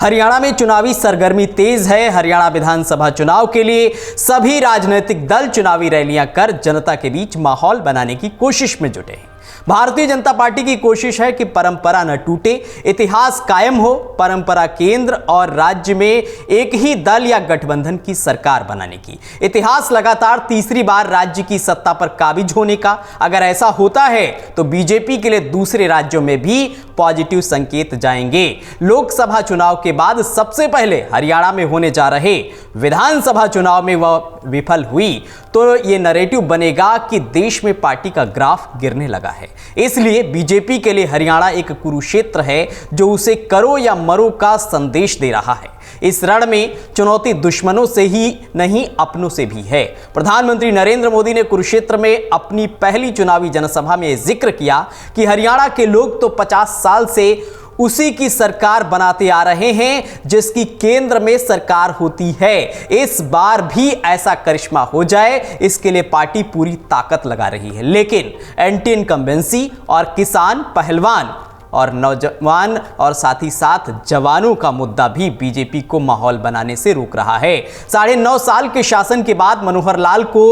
हरियाणा में चुनावी सरगर्मी तेज है। हरियाणा विधानसभा चुनाव के लिए सभी राजनीतिक दल चुनावी रैलियां कर जनता के बीच माहौल बनाने की कोशिश में जुटे हैं। भारतीय जनता पार्टी की कोशिश है कि परंपरा न टूटे, इतिहास कायम हो, परंपरा केंद्र और राज्य में एक ही दल या गठबंधन की सरकार बनाने की। इतिहास लगातार तीसरी बार राज्य की सत्ता पर काबिज होने का। अगर ऐसा होता है तो बीजेपी के लिए दूसरे राज्यों में भी पॉजिटिव संकेत जाएंगे। लोकसभा चुनाव के बाद सबसे पहले हरियाणा में होने जा रहे विधानसभा चुनाव में वह विफल हुई तो यह नैरेटिव बनेगा कि देश में पार्टी का ग्राफ गिरने लगा है। इसलिए बीजेपी के लिए हरियाणा एक कुरुक्षेत्र है जो उसे करो या मरो का संदेश दे रहा है। इस रण में चुनौती दुश्मनों से ही नहीं, अपनों से भी है। प्रधानमंत्री नरेंद्र मोदी ने कुरुक्षेत्र में अपनी पहली चुनावी जनसभा में जिक्र किया कि हरियाणा के लोग तो 50 साल से उसी की सरकार बनाते आ रहे हैं जिसकी केंद्र में सरकार होती है। इस बार भी ऐसा करिश्मा हो जाए, इसके लिए पार्टी पूरी ताकत लगा रही है। लेकिन एंटी इनकम्बेंसी और किसान, पहलवान और नौजवान और साथ ही साथ जवानों का मुद्दा भी बीजेपी को माहौल बनाने से रोक रहा है। 9.5 साल के शासन के बाद मनोहर लाल को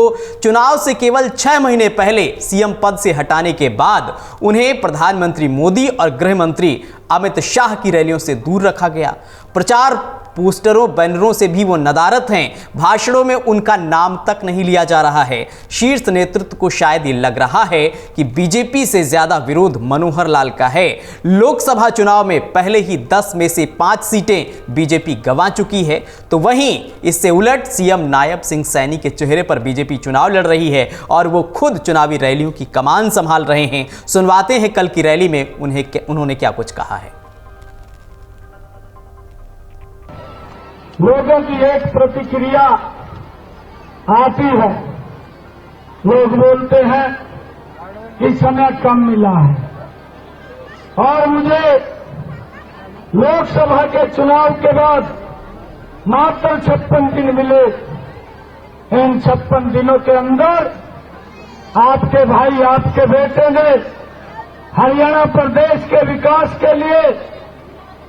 चुनाव से केवल 6 महीने पहले सीएम पद से हटाने के बाद उन्हें प्रधानमंत्री मोदी और गृह मंत्री अमित शाह की रैलियों से दूर रखा गया। प्रचार पोस्टरों, बैनरों से भी वो नदारत हैं। भाषणों में उनका नाम तक नहीं लिया जा रहा है। शीर्ष नेतृत्व को शायद ये लग रहा है कि बीजेपी से ज्यादा विरोध मनोहर लाल का है। लोकसभा चुनाव में पहले ही 10 में से 5 सीटें बीजेपी गंवा चुकी है, तो वहीं इससे उलट सीएम नायब सिंह सैनी के चेहरे पर बीजेपी चुनाव लड़ रही है और वो खुद चुनावी रैलियों की कमान संभाल रहे हैं। सुनवाते हैं कल की रैली में उन्होंने क्या कुछ कहा है। लोगों की एक प्रतिक्रिया आती है। लोग बोलते हैं कि समय कम मिला है और मुझे लोकसभा के चुनाव के बाद मात्र 56 दिन मिले। इन 56 दिनों के अंदर आपके भाई, आपके बेटे ने हरियाणा प्रदेश के विकास के लिए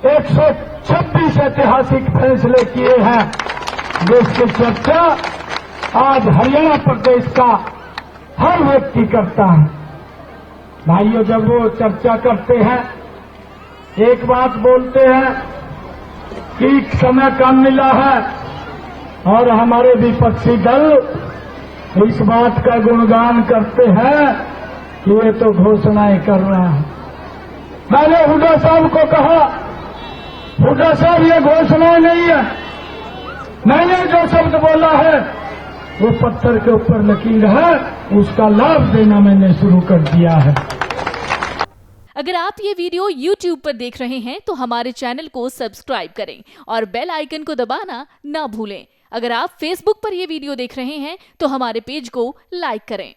126 ऐतिहासिक फैसले किए हैं, जिसकी चर्चा आज हरियाणा प्रदेश का हर व्यक्ति करता है। भाइयों, जब वो चर्चा करते हैं, एक बात बोलते हैं कि समय कम मिला है और हमारे विपक्षी दल इस बात का गुणगान करते हैं कि ये तो घोषणाएं कर रहा है। मैंने हुड्डा साहब को कहा, हुड्डा साहब ये घोषणा नहीं है, मैंने जो शब्द बोला है वो पत्थर के ऊपर लकीर है, उसका लाभ देना मैंने शुरू कर दिया है। अगर आप ये वीडियो YouTube पर देख रहे हैं तो हमारे चैनल को सब्सक्राइब करें और बेल आइकन को दबाना ना भूलें। अगर आप Facebook पर ये वीडियो देख रहे हैं तो हमारे पेज को लाइक करें।